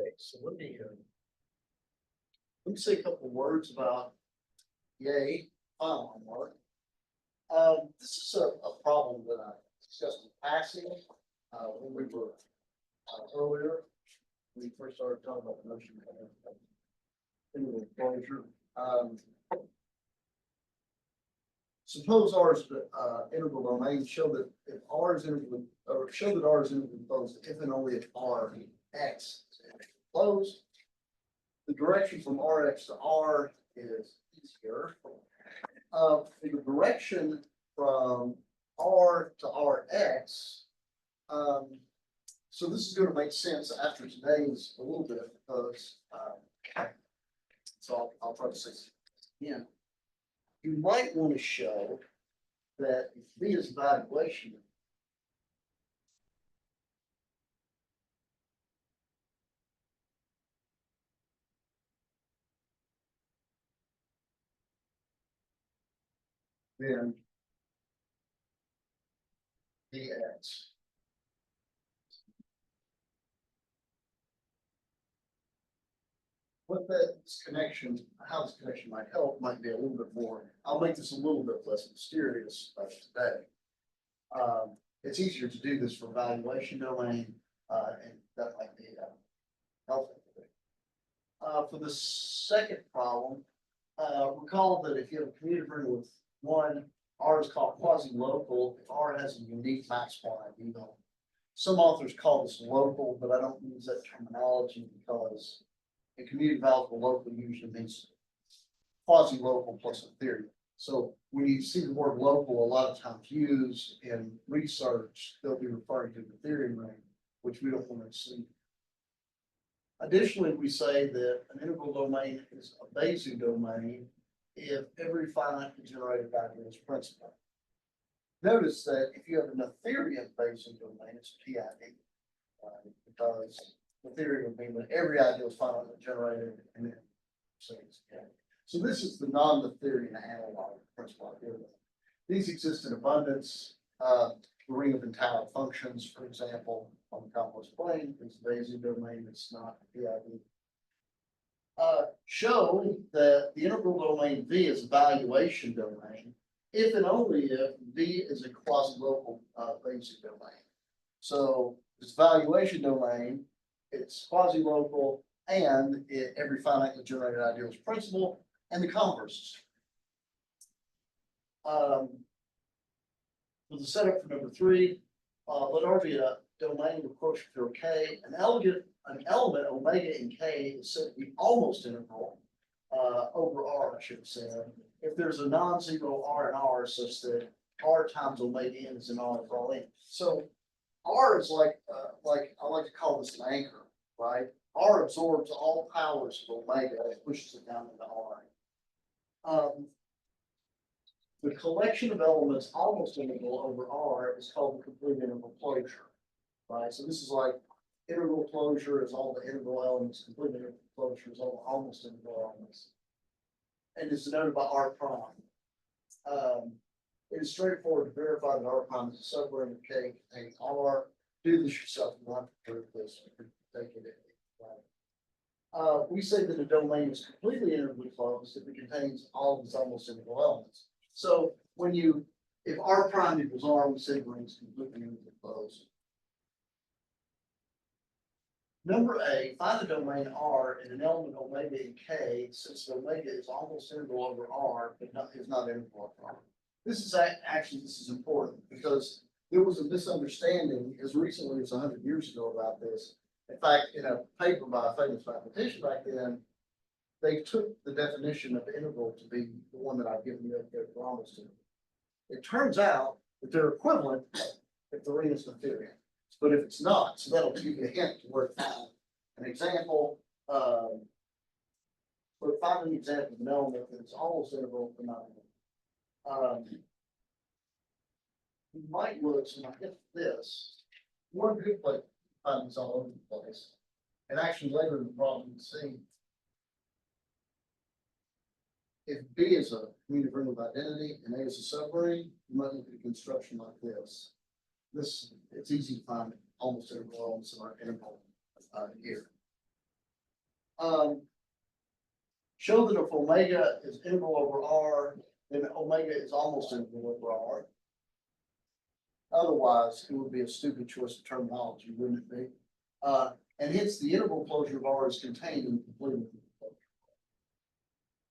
Okay, so let me say a couple of words about yay, final homework. This is a problem that I discussed in passing, when we were, earlier, when we first started talking about the notion of integral closure. Suppose R is integral domain, show that if R is integral, or show that R is integrally closed if and only if R X is integrally closed. The direction from Rx to R is easier. The direction from R to Rx, so this is going to make sense after today's a little bit because, so I'll try to say this again. You might want to show that if B is valuation, then dx. What this connection, how this connection might help might be a little bit more. I'll make this a little bit less mysterious today. It's easier to do this for valuation domain, and that might be helpful. For the second problem, recall that if you have a commutative ring with one, R is called quasi-local. If R has a unique maximal ID, some authors call this local, but I don't use that terminology because a commutative algebra local usually means quasi-local plus a theory. So when you see the word local a lot of times used in research, they'll be referring to the theory ring, which we don't want to see. Additionally, we say that an integral domain is a Bezout domain if every finitely generated idea is principal. Notice that if you have an Ethereum Bezout domain, it's PID, right? Because the theory would mean that every idea is finitely generated and then so this is the non-Noetherian analog principal idea. These exist in abundance. The ring of entire functions, for example, on the complex plane is the Bezout domain. It's not PID. Show that the integral domain V is a valuation domain if and only if V is a quasi-local Bezout domain. So this valuation domain, it's quasi-local and every finitely generated ideal is principal, and the converse. For the setup for number 3, let R be a domain with quotient field K. An element omega in K is said to be almost integral over R, I should have said, if there's a non-zero R and R such that R times omega n is an R for all n. So R is like I like to call this an anchor, right? R absorbs all powers of omega and pushes it down into R. The collection of elements almost integral over R is called the complete integral closure, right? So this is like integral closure is all the integral elements, complete integral closure is all the almost integral elements. And it's denoted by R prime. It is straightforward to verify that R prime is a subring of K containing R. Do this yourself. You want to prove this. Take it. We say that a domain is completely integrally closed if it contains all of its almost integral elements. So if R prime equals R, we say the ring is completely integrally closed. Number A, find the domain R in an element omega in K, since the omega is almost integral over R, but is not integral over R. This is important because there was a misunderstanding as recently as 100 years ago about this. In fact, in a paper by a famous mathematician back then, they took the definition of integral to be the one that I've given you up there for almost integral. It turns out that they're equivalent if the ring is Noetherian, but if it's not, so that'll give you a hint to where to find an example. Find an example of an element that's almost integral but not integral. You might look, so I get this. One good place to find this all over the place. And actually later in the problem, you see if B is a commutative ring of identity and A is a subring, you might look at a construction like this. It's easy to find almost integral elements in our integral here. Show that if omega is integral over R, then omega is almost integral over R. Otherwise, it would be a stupid choice of terminology, wouldn't it be? And hence the integral closure of R is contained in the complete integral closure.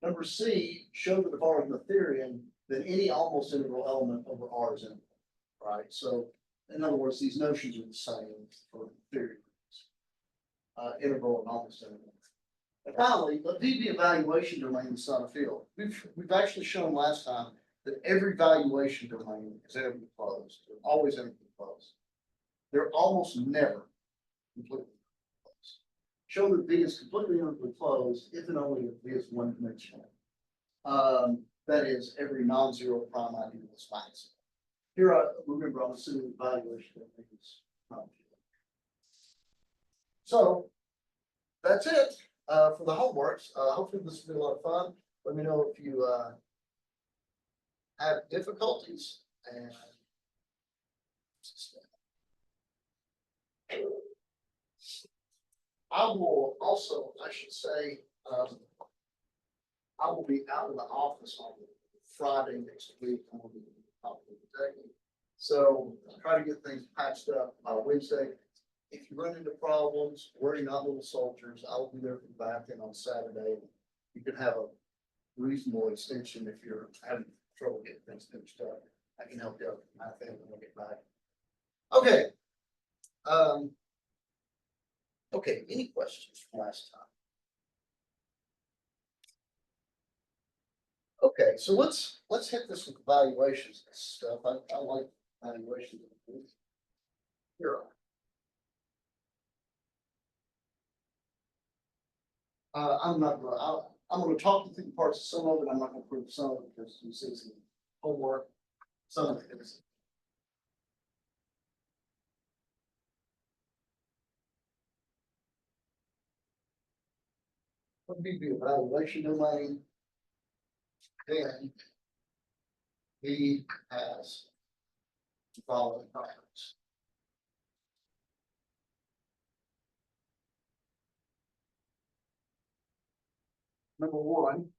Number C, show that if R is Noetherian, then any almost integral element over R is integral, right? So in other words, these notions are the same for theory. Integral and almost integral. And finally, let V be a valuation domain that's not a field. We've actually shown last time that every valuation domain is integrally closed. They're always integrally closed. They're almost never completely closed. Show that V is completely integrally closed if and only if V is one dimensional. That is, every non-zero prime ideal is finite. Here, remember, I'm assuming valuation domain is not a field. So that's it for the homeworks. Hopefully this will be a lot of fun. Let me know if you have difficulties, and I will also, I should say, I will be out of the office on Friday next week. I'm going to be out of the day. So try to get things patched up by Wednesday. If you run into problems, worry not, little soldiers. I will be there for the back end on Saturday. You can have a reasonable extension if you're having trouble getting things finished up. I can help you out with my family when I get back. Okay. Okay, any questions from last time? Okay, so let's hit this with evaluations and stuff. I like evaluations. Here. I'm not gonna, I'm gonna talk you through the parts of some of it. I'm not gonna prove some of it because you see some homework. Some of it is. What be the evaluation domain? Then he has the following properties. Number one,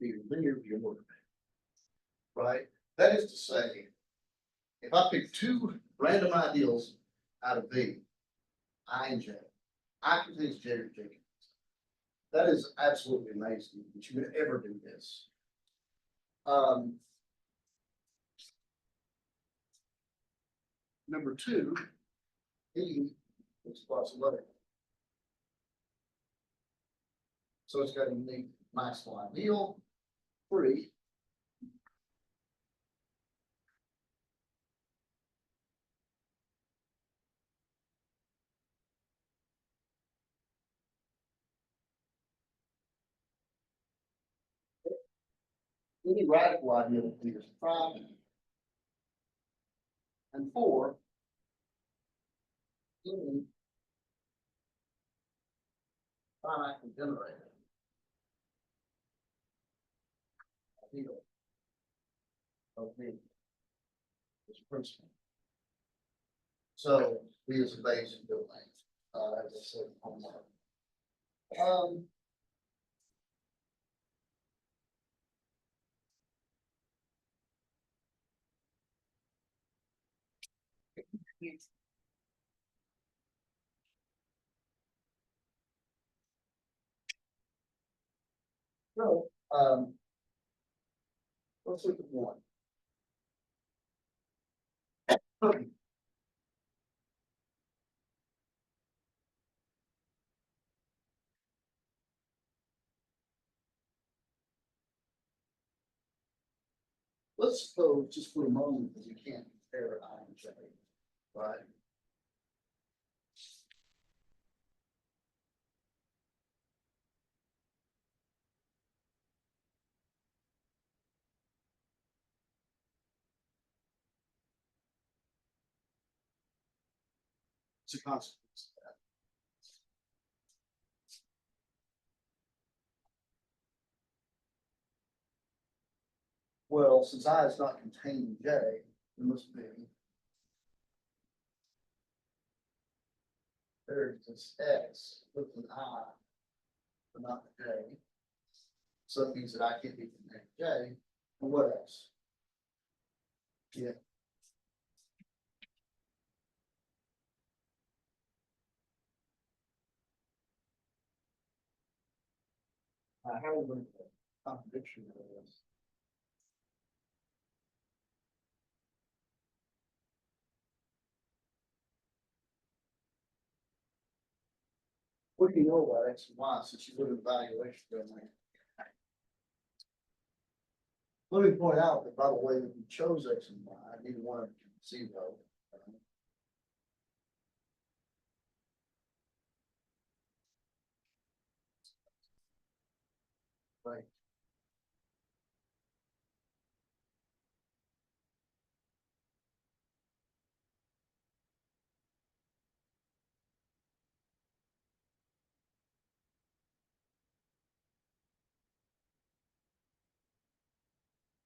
the linear view, right? That is to say, if I pick two random ideals out of V, I and J, I contains J or J. That is absolutely amazing that you would ever do this. Number two, E is quasilocal. So it's got a unique maximal ideal. 3. Any radical ideal is prime. And 4, any finitely generated ideal of V is principal. So V is a Bayesian domain, as I said homework. So, let's look at one. Let's suppose just for a moment that we can't compare I and J, right? It's a consequence of that. Well, since I is not contained in J, it must be. There's this X with an I, but not the J. So that means that I can't be connected to J, and what else? Yeah. How are we going to contradiction of this? What do you know about X and Y since you live in valuation domain? Let me point out that, by the way, that we chose X and Y, neither one of them can zero. Right.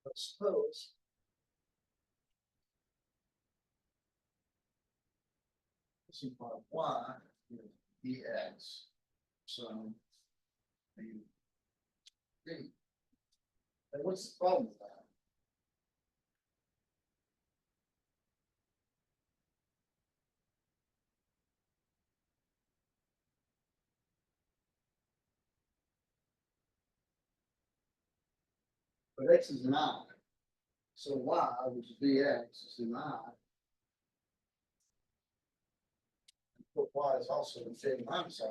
But suppose this implies Y is dx, so the D. And what's the problem with that? But X is an I, so Y, which is dx, is an I. But Y is also the J minus I,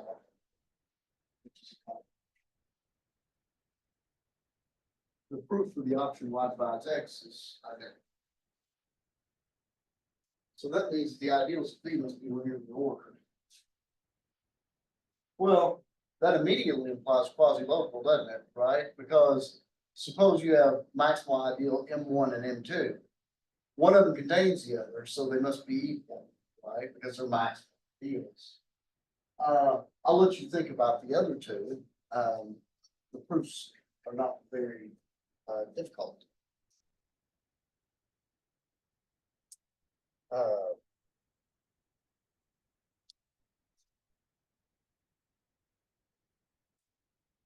which is I. The proof for the option Y divides X is identical. So that means the ideal speed must be linearly ordered. Well, that immediately implies quasi-local, doesn't it, right? Because suppose you have maximal ideal M1 and M2. One of them contains the other, so they must be equal, right? Because they're maximal ideals. I'll let you think about the other two. The proofs are not very difficult.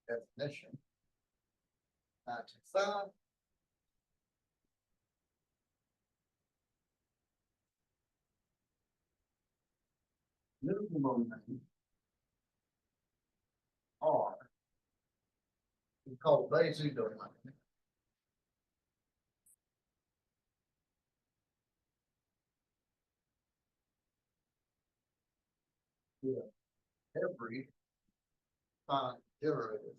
Definition. 925. Minimal momentum R. We call it Bezout domain. Yeah. Every finite derivative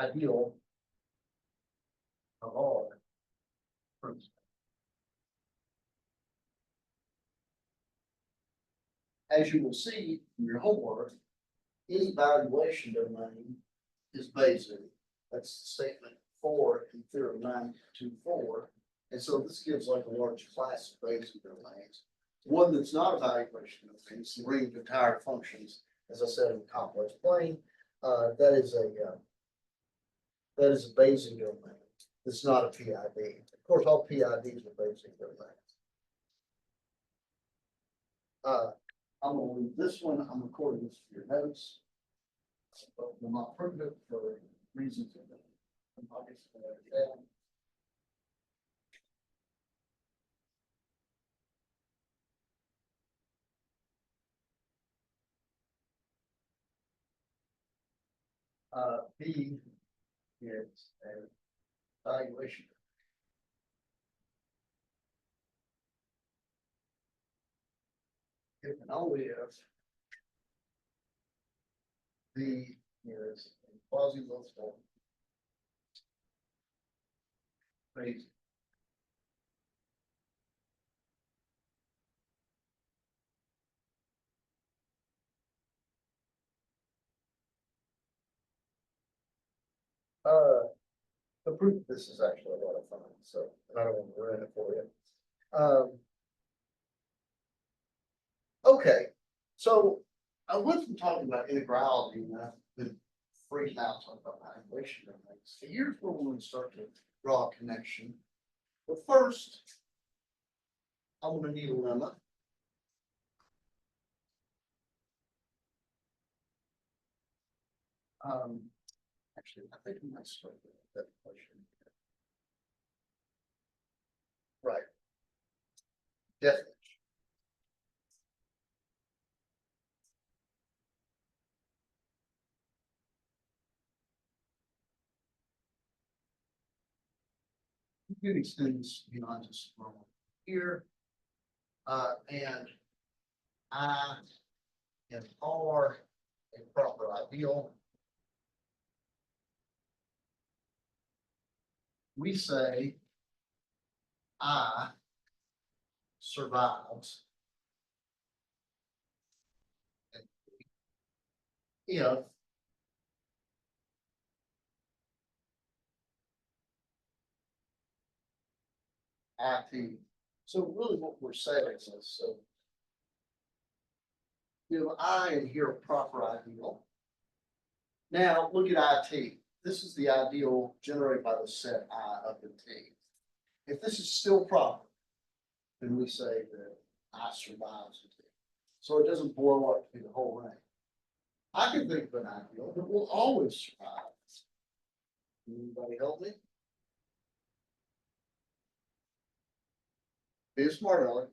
ideal of R proves. As you will see in your homework, any valuation domain is Bezout. That's statement 4 in theorem 924. And so this gives like a large class of Bezout domains. One that's not a valuation domain is the range of entire functions, as I said, in the complex plane. That is a Bezout domain. It's not a PID. Of course, all PIDs are Bezout domains. I'm gonna leave this one. I'm recording this for your notes. But we'll not prove it for reasons that I'm obviously going to understand. B is a valuation. If and only if B is a quasi-local phase. The proof of this is actually a lot of fun, so I don't want to ruin it for you. Okay, so I went from talking about integrality and I've been freaking out talking about valuation and things. So here's where we're going to start to draw a connection. But first, I'm going to need a lemma. Actually, I think we might start with that question. Right. Definition. You can extend this beyond just normal here. And I and R a proper ideal. We say I survives if IT. So really what we're saying is, so I and here a proper ideal. Now look at IT. This is the ideal generated by the set I of the T. If this is still proper, then we say that I survives the T. So it doesn't blow up to the whole range. I can think of an ideal that will always survive. Anybody help me? Be a smart aleck.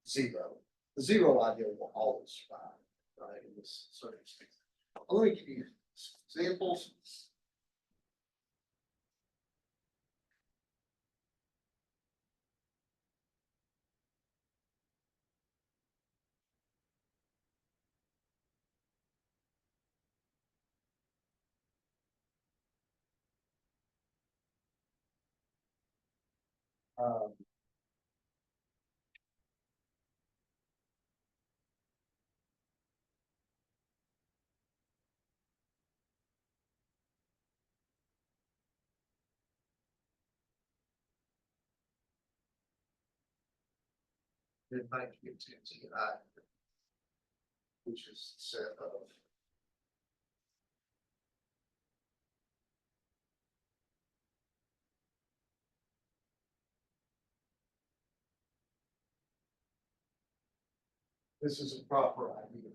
Zero. The zero ideal will always survive, right, in this circumstance. Let me give you some examples. Um, in fact, you get to I, which is set of this is a proper idea.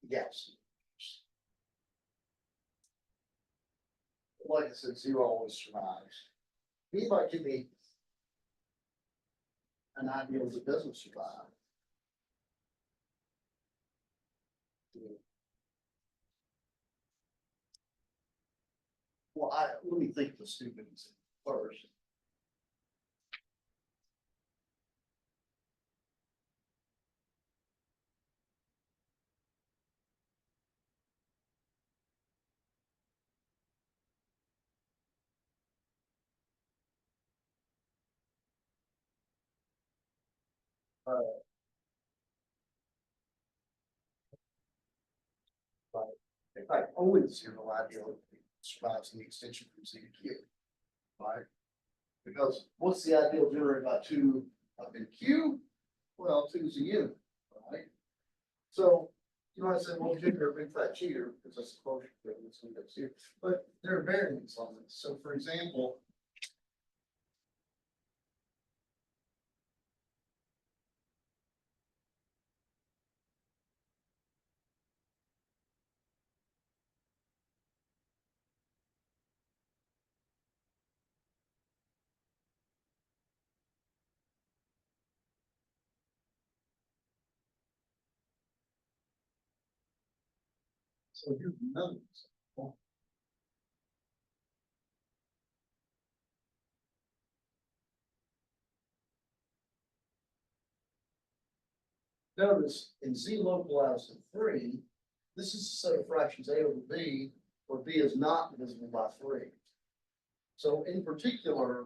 Yes. Like I said, zero always survives. Anybody give me an ideal that doesn't survive? Well, let me think of the stupid first. Right. In fact, only the zero ideal survives in the extension from Z to Q, right? Because what's the ideal generated by two up in Q? Well, two is a unit, right? So you might say, well, you're a big fat cheater because that's the closure that's here. But there are variants on this. So for example, so here's another example. Notice in Z localized in 3, this is a set of fractions A over B, where B is not divisible by 3. So in particular,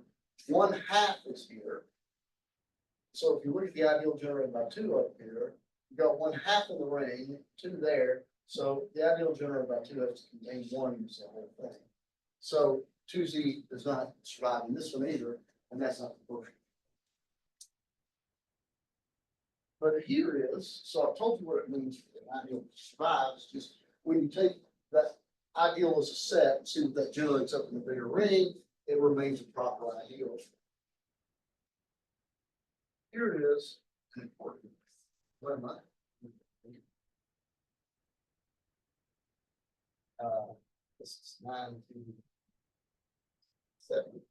1/2 is here. So if you look at the ideal generated by 2 up here, you've got 1/2 in the ring, 2 there. So the ideal generated by 2 has to contain 1 in the whole thing. So 2Z does not survive in this one either, and that's not the quotient. But here is, so I've told you what it means for the ideal to survive. It's just when you take that ideal as a set and see what that generates up in the bigger ring, it remains a proper ideal. Here it is, an important lemma. This is 9 to 7.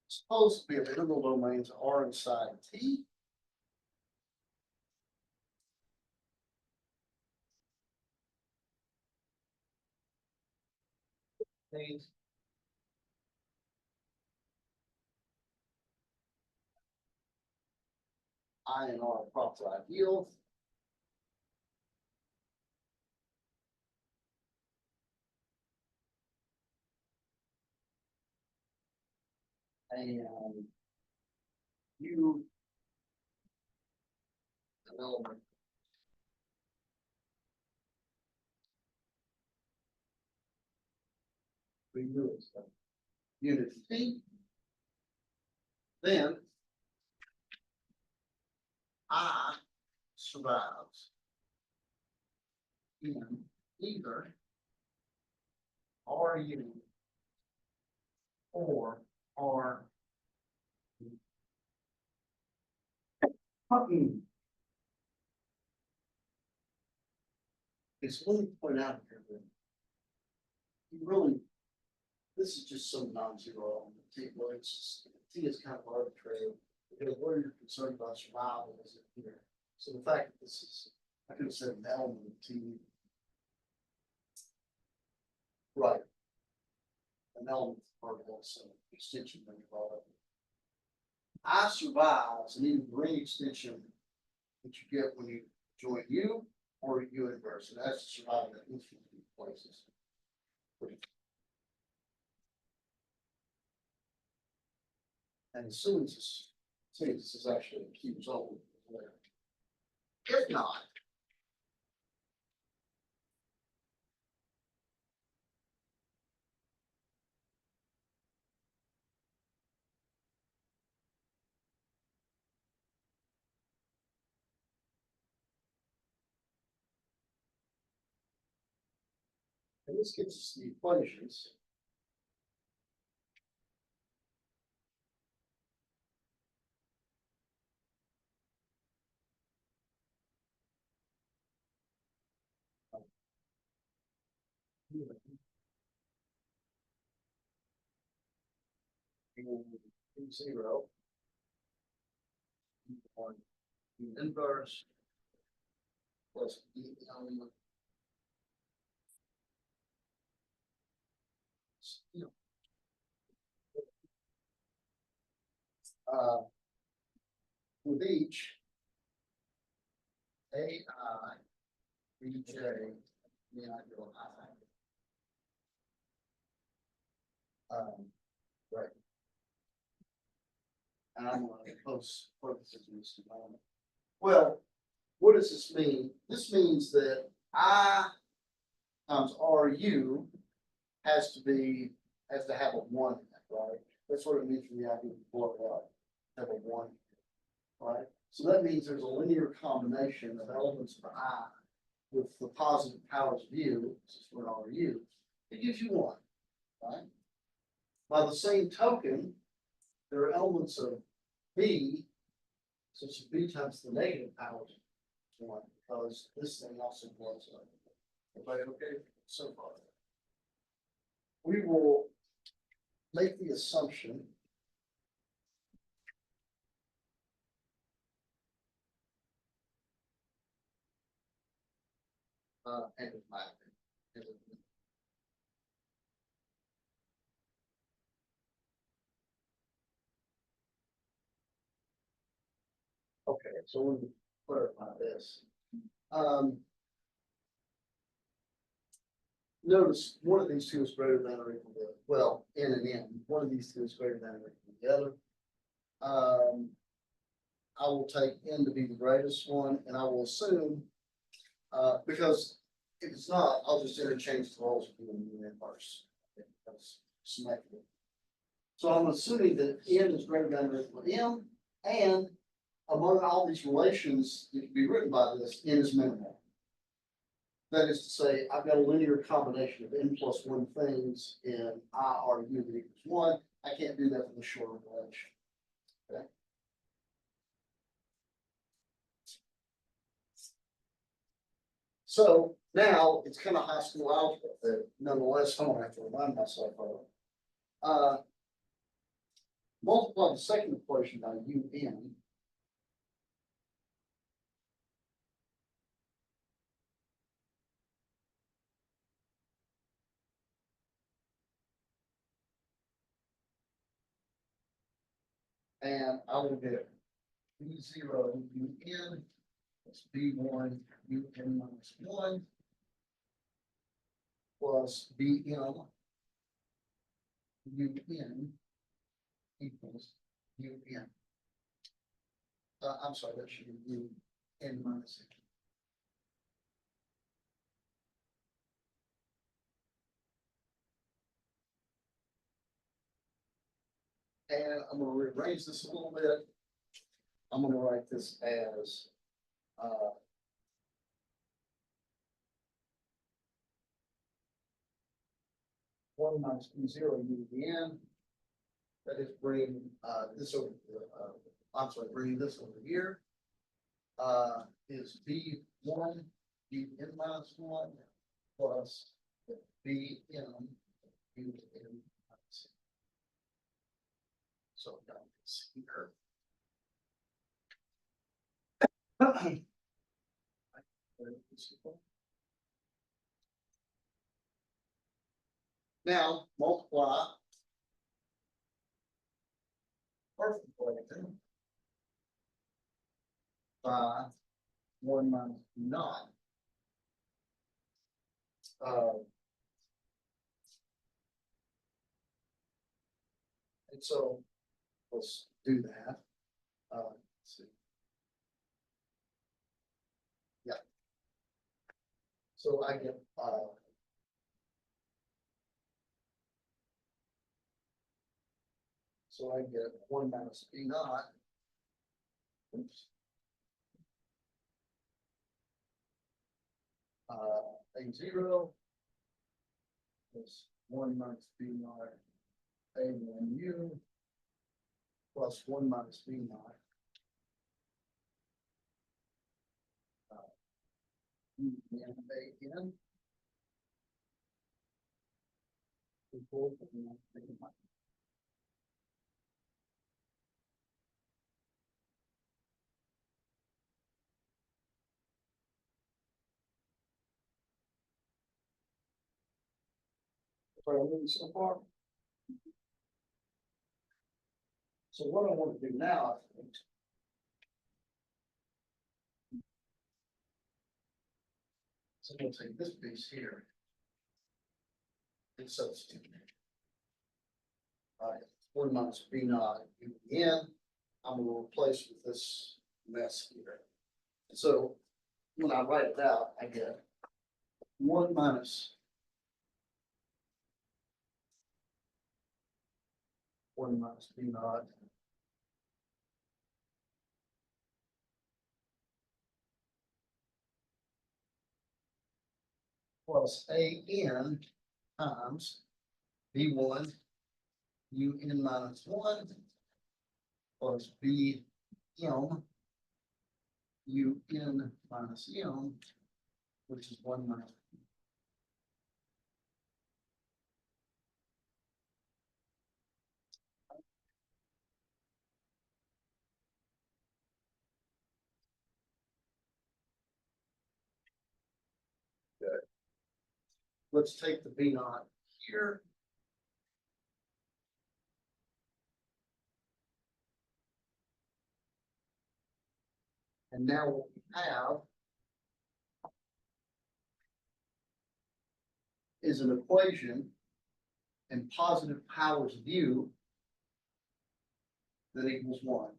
Supposed to be a integral domains R inside T. Things I and R proper ideal. And U an element for unit T. Then I survives in either RU or R. It's let me point out here that you really, this is just some non-zero element. T, well, T is kind of arbitrary because where you're concerned about survival is it here. So the fact that this is, I could have said an element of T. Right. An element of particle, so extension when you call it. I survives an even ring extension that you get when you join U or U inverse. And that's surviving at least 50 places. And as soon as this is actually a Q zone, if not, and this gives us the equations. And 0, 1, inverse plus E element. With each AI, BJ, then I go I. Right. And I'm going to close purposes in this moment. Well, what does this mean? This means that I times RU has to have a 1 in it, right? That's what it means from the idea of blow it up. Have a 1, right? So that means there's a linear combination of elements of I with the positive powers of U, this is for RU, it gives you 1, right? By the same token, there are elements of B, such as B times the negative powers of 1, because this thing also blows up. Everybody okay so far? We will make the assumption and it might be. Okay, so let me clarify this. Notice one of these two is greater than or equal to, well, N and N. One of these two is greater than or equal to the other. I will take N to be the greatest one, and I will assume, because if it's not, I'll just interchange the roles of U and U inverse. Because symmetrical. So I'm assuming that n is greater than or equal to m, and among all these relations that can be written by this, n is minimal. That is to say, I've got a linear combination of n plus one things in I R U that equals one. I can't do that with a shorter relation. Okay. So now it's kind of high school algebra, but nonetheless, I'm gonna have to remind myself of it. Multiply the second equation by un. And I will get B0 un plus B1 un minus 1 plus Bm un equals un. I'm sorry, that should be un minus 6. And I'm going to rearrange this a little bit. I'm going to write this as one minus B0 un. That is bring this over. I'm sorry, bringing this over here. Is B1 un minus 1 plus Bm un minus. So down this here. Now multiply first equation by 1 minus B0. And so let's do that. Let's see. Yeah. So I get so I get 1 minus B0. Oops. A0 is 1 minus B0 A1U plus 1 minus B0 UN equal to B0. So far. So what I want to do now, I think, so I'm going to take this piece here and substitute it. All right, 1 minus B0 UN. I'm going to replace with this mess here. So when I write it out, I get 1 minus 1 minus B0 plus AN times B1 UN minus 1 plus BM UN minus M, which is 1 minus. Good. Let's take the B0 here. And now what we have is an equation in positive powers of U that equals 1,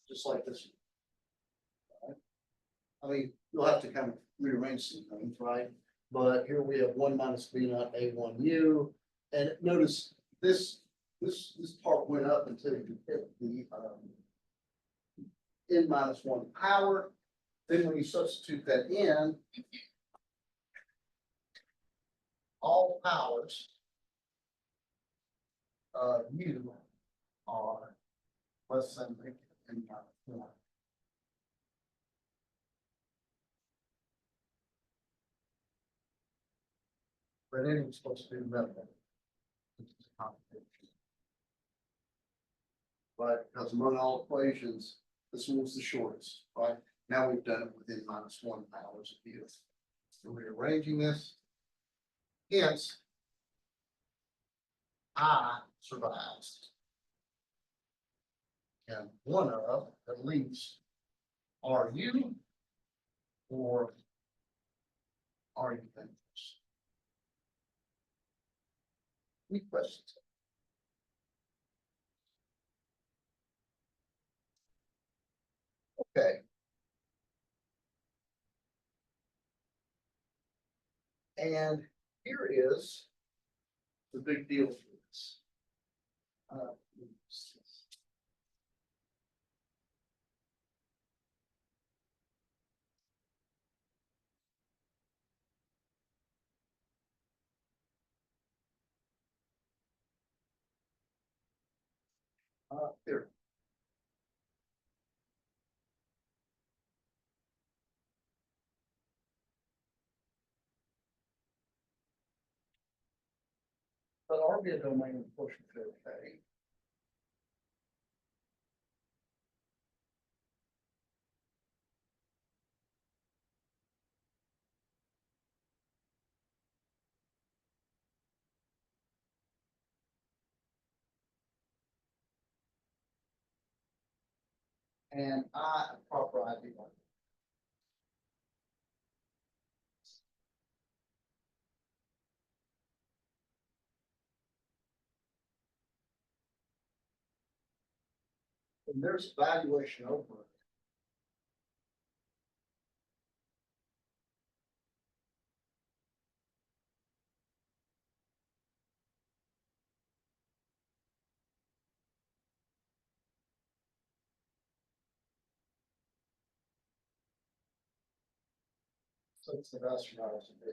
just like this. Right? I mean, you'll have to kind of rearrange some things, right? But here we have 1 minus B0 A1U And notice this part went up until you hit the, n minus one power. Then when you substitute that in, all powers of u are less than n minus one. But then it's supposed to be minimal. But because among all equations, this one's the shortest, right? Now we've done it within minus one powers of u. So we're rearranging this. Hence, I survives. And one of, at least, are you or are you thinkers? Any questions? Okay. And here is the big deal for this. Here. But R be a domain of proportion to K. And I a proper ID. And there's valuation over it. So it's the best route to be.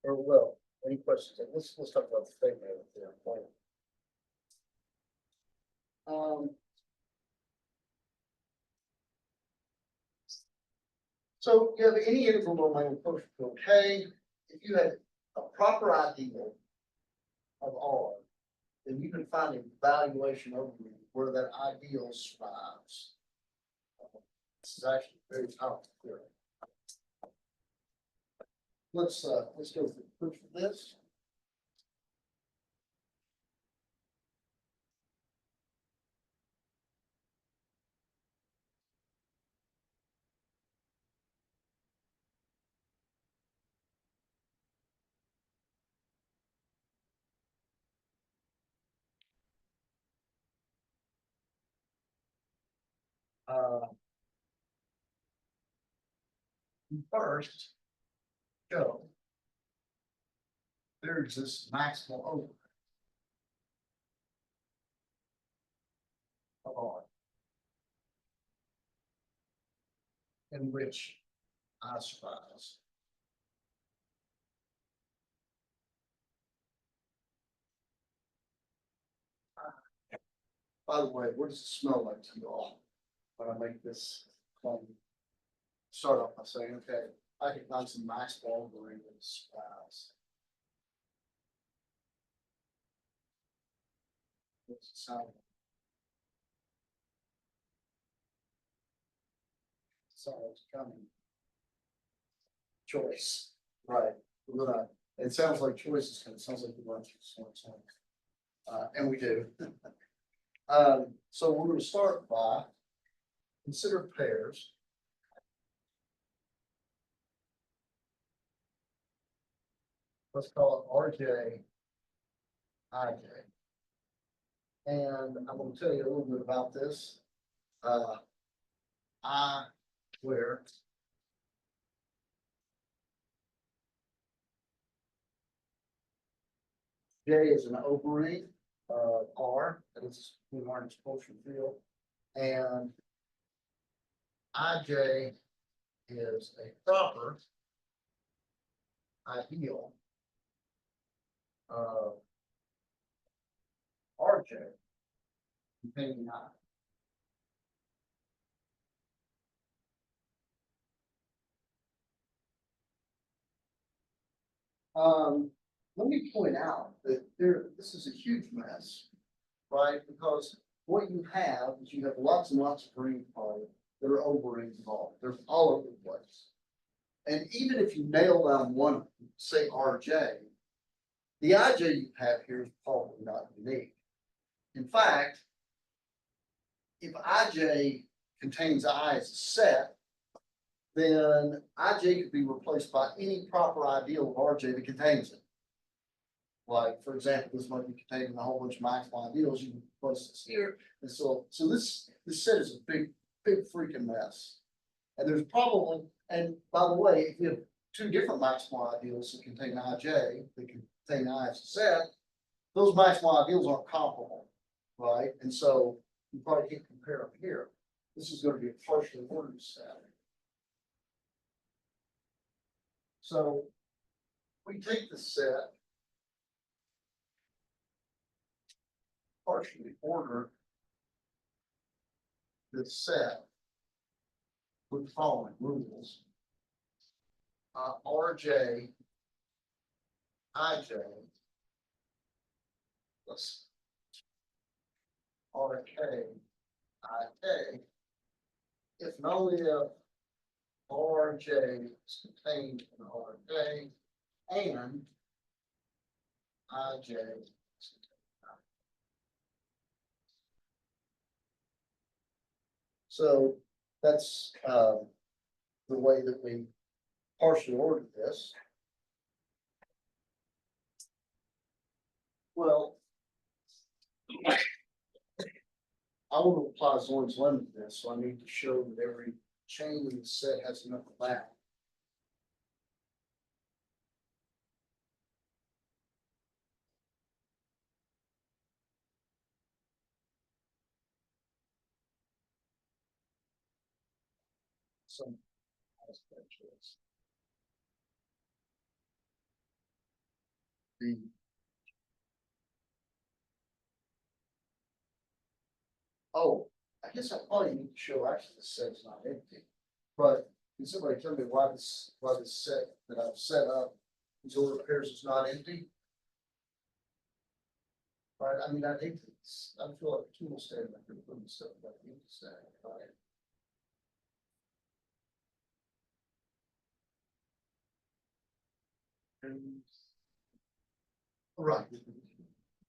Or well, any questions? Let's talk about the statement of the point. So you have any integral domain with proportion to K. If you had a proper ideal of R, then you can find a valuation over where that ideal survives. This is actually very powerful theorem. Let's go through the proof of this. First, show there exists maximal overring of R, in which I survives. By the way, what does it smell like to you all when I make this claim? Start off by saying, okay, I can find some maximal overring that survives. What's it sound like? So it's coming. Choice, right? It sounds like choices, because it sounds like we run through some, and we do. So we're going to start by consider pairs let's call it RJ, IJ. And I'm gonna tell you a little bit about this. I, where J is an overring of R, that is the Martin's quotient field, and IJ is a proper ideal of RJ containing I. Let me point out that this is a huge mess, right? Because what you have is you have lots and lots of ring parts that are overrings involved. They're all over the place. And even if you nail down one, say RJ, the IJ you have here is probably not unique. In fact, if IJ contains I as a set, then IJ could be replaced by any proper ideal of RJ that contains it. Like, for example, this might be containing a whole bunch of maximal ideals. You can place this here. And so this set is a big freaking mess. And there's probably, and by the way, if you have two different maximal ideals that contain IJ, that contain I as a set, those maximal ideals aren't comparable, right? And so you probably can't compare them here. This is going to be a partially ordered set. So we take the set, partially order this set with the following rules. RJ, IJ, plus RK, IK, if and only if RJ is contained in RK and IJ is contained in IK. So that's the way that we partially ordered this. Well, I want to apply Zorn's limit to this, so I need to show that every chain in the set has enough bound. Some aspect choice. Oh, I guess I probably need to show actually the set's not empty. But can somebody tell me why this set that I've set up, these order pairs is not empty? Right, I mean, I think it's, I feel like a tool stand, I could put stuff like empty set, right? Right.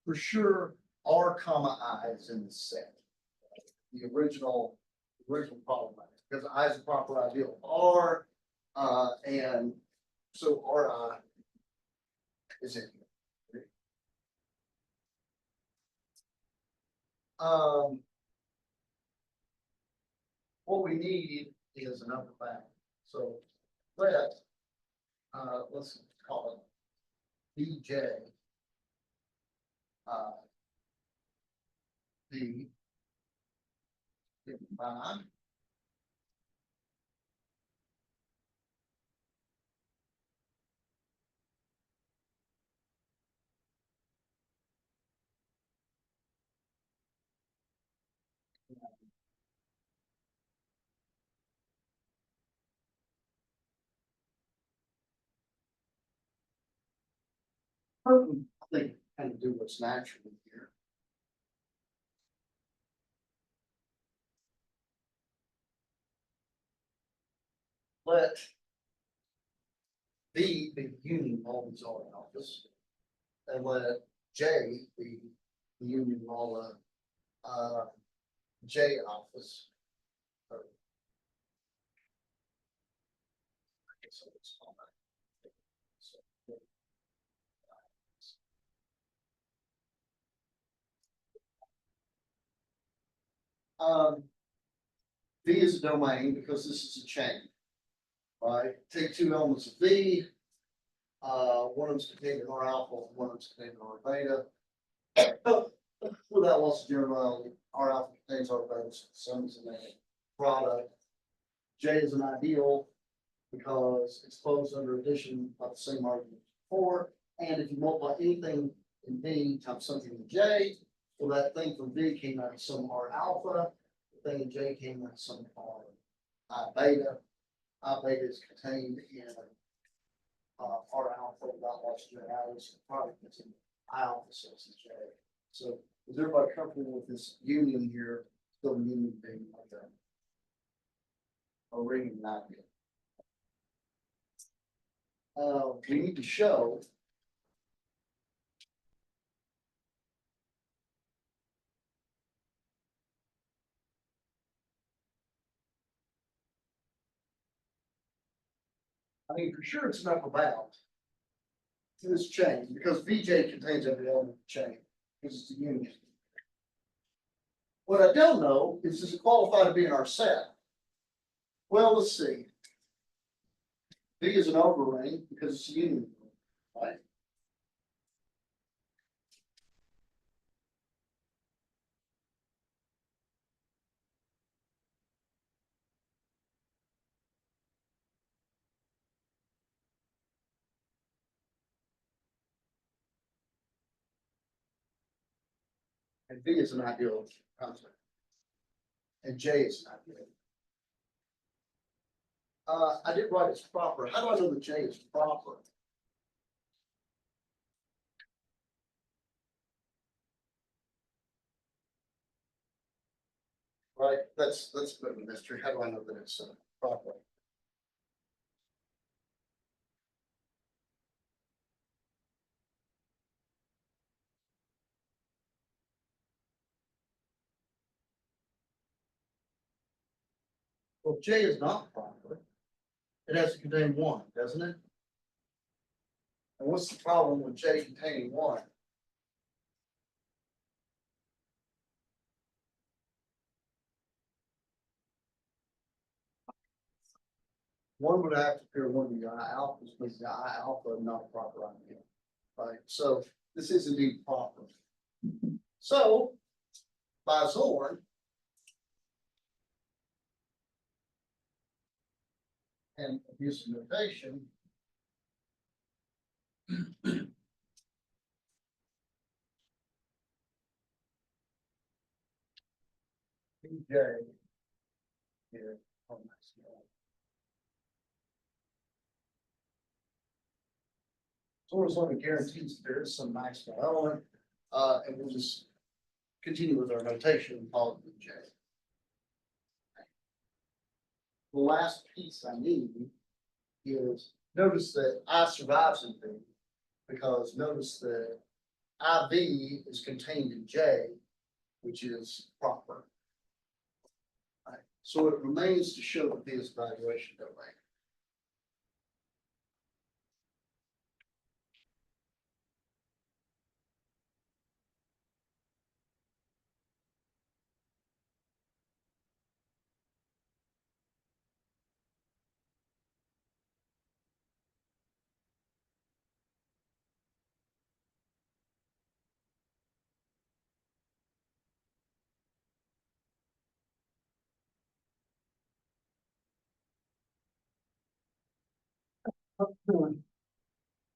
For sure, R comma I is in the set. The original problem, because I is a proper ideal. R, and so Ri is in here. What we need is an upper bound. So let's call it BJ B given by I think kind of do what's natural here. Let B be the union of all these R alphas, and let J be the union of all the J alphas. I guess I'll just call that. V is a domain because this is a chain, right? Take two elements of V. One of them's contained in R alpha, one of them's contained in R beta. Without loss of generality, R alpha contains R beta, so the sum is a product. J is an ideal because it's closed under addition by the same argument before. And if you multiply anything in V times something in J, well, that thing from V came out of some R alpha, the thing in J came out of some R I beta. I beta is contained in R alpha without loss of generality, so the product is in I alpha, so it's in J. So is everybody comfortable with this union here? Still union being like a ring and not good. We need to show I mean, for sure it's an upper bound to this chain because VJ contains every element of the chain because it's a union. What I don't know is does it qualify to be in our set? Well, let's see. V is an overring because it's a union, right? And V is an ideal constant. And J is an ideal. I did write it's proper. How do I know that J is proper? Right, that's a bit of a mystery. How do I know that it's proper? Well, J is not proper. It has to contain one, doesn't it? And what's the problem with J containing one? One would have to appear one of the I alphas, because the I alpha is not a proper idea, right? So this is indeed proper. So by Zorn, and abuse of notation, BJ here on my scale. Zorn's only guarantees that there is some maximal element, and we'll just continue with our notation and call it BJ. The last piece I need is notice that I survives in V because notice that IV is contained in J, which is proper. Right. So it remains to show that V is a valuation domain.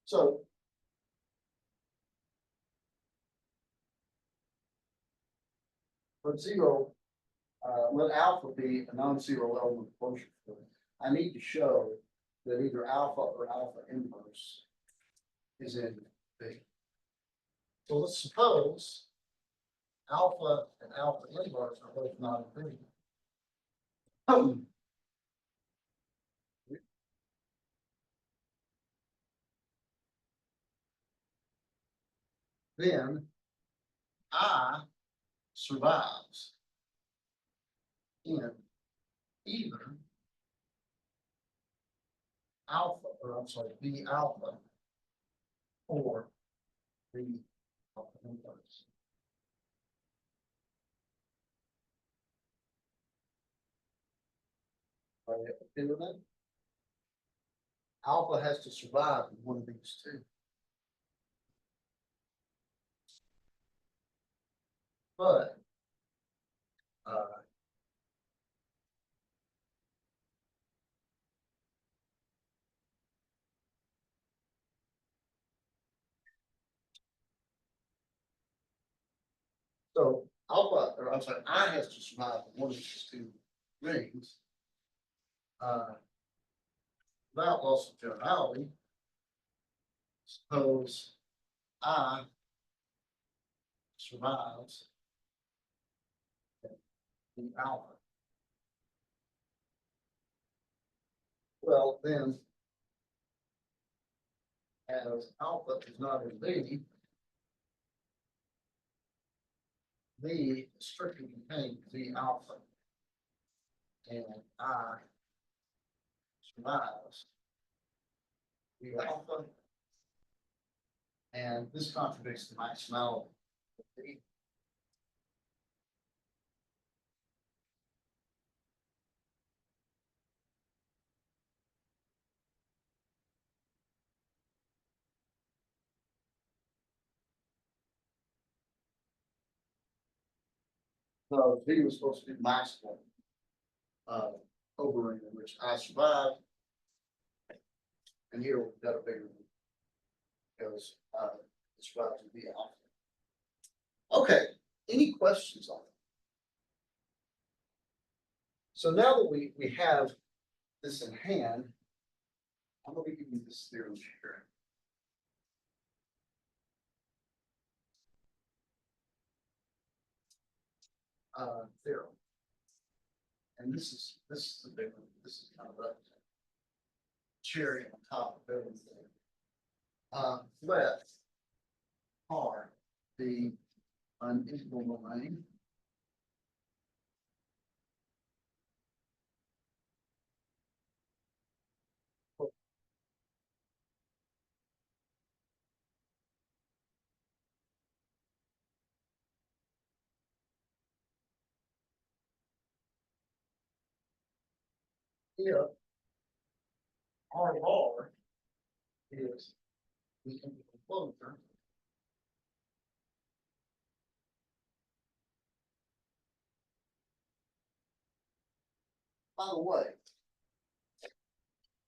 So for zero, let alpha be a non-zero element closure. I need to show that either alpha or alpha inverse is in V. So let's suppose alpha and alpha inverse are both not in V. Then I survives in either alpha, or I'm sorry, B alpha or B alpha inverse. Are you okay with that? Alpha has to survive in one of these two. But, so alpha, or I'm sorry, I has to survive in one of these two rings. Without loss of generality, suppose I survives the alpha. Well, then, as alpha is not in V strictly contains V alpha. And I survives V alpha. And this contradicts the maximality of V. So V was supposed to be maximal overring in which I survived. And here we've got a bigger one because it survives to be alpha. Okay, any questions on it? So now that we have this in hand, I'm going to give you this theorem here. Theorem. And this is the big one. This is kind of a cherry on top of everything. Let R be an integral domain. If R bar is the integral closure, by the way,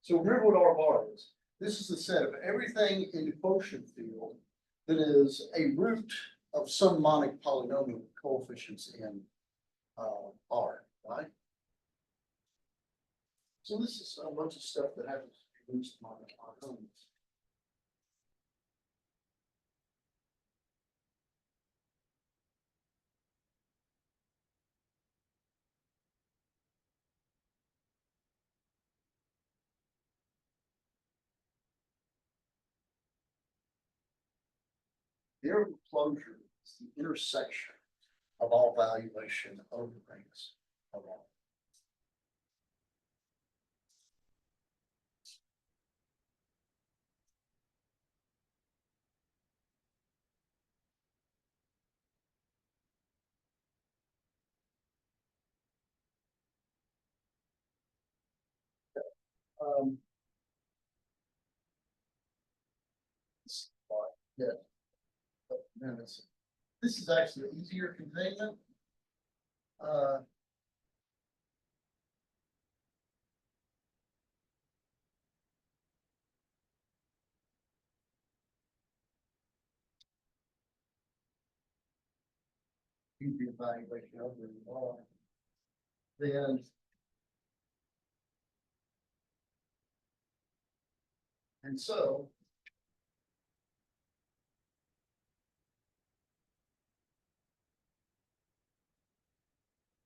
so remember what R bar is. This is the set of everything in the quotient field that is a root of some monic polynomial with coefficients in R, right? So this is a bunch of stuff that happens to be roots of monic polynomials. Theorem of closure is the intersection of all valuation overrings of all. Yeah. This is actually easier containment. Easy evaluation of the R. Then and so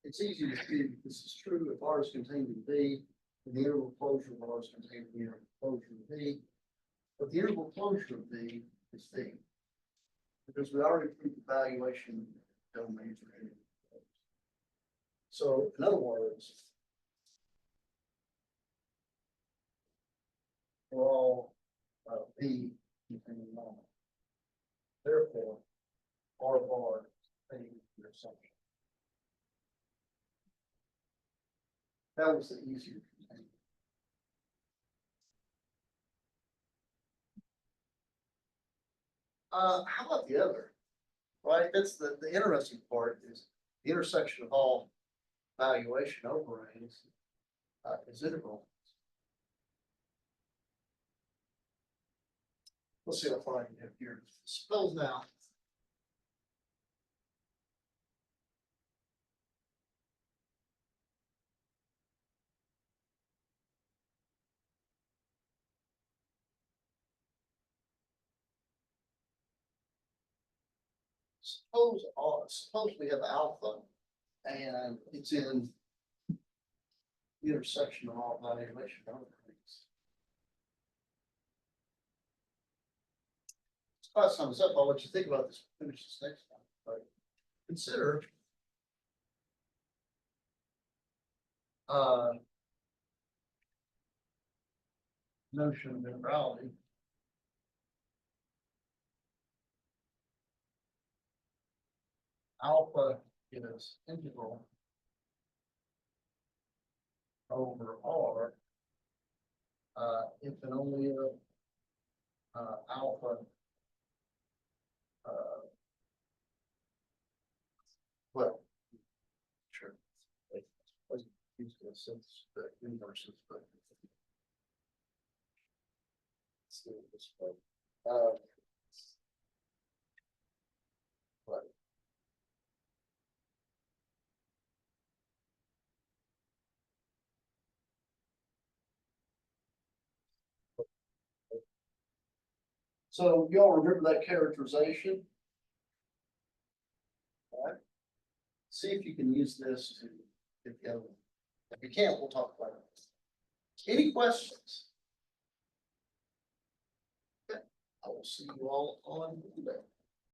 it's easy to see that this is true if R is contained in V, and the interval closure of R is contained in the interval closure of V. But the interval closure of V is V. Because we already proved the valuation domains are interval closed. So in other words, we're all V containing normal. Therefore, R bar is your assumption. That was the easier. How about the other? Right, that's the interesting part is the intersection of all valuation overrings is integral. Let's see how far I can get here. Suppose now. Suppose we have alpha and it's in the intersection of all valuation overrings. Class sums up, I'll let you think about this, finish this next time, but consider notion of integrality. Alpha is integral over R if and only if alpha well, sure. I wasn't used to since the inverses, but let's do it this way. But so y'all remember that characterization? All right. See if you can use this to get the other one. If you can't, we'll talk about it. Any questions? Okay. I will see you all on Monday.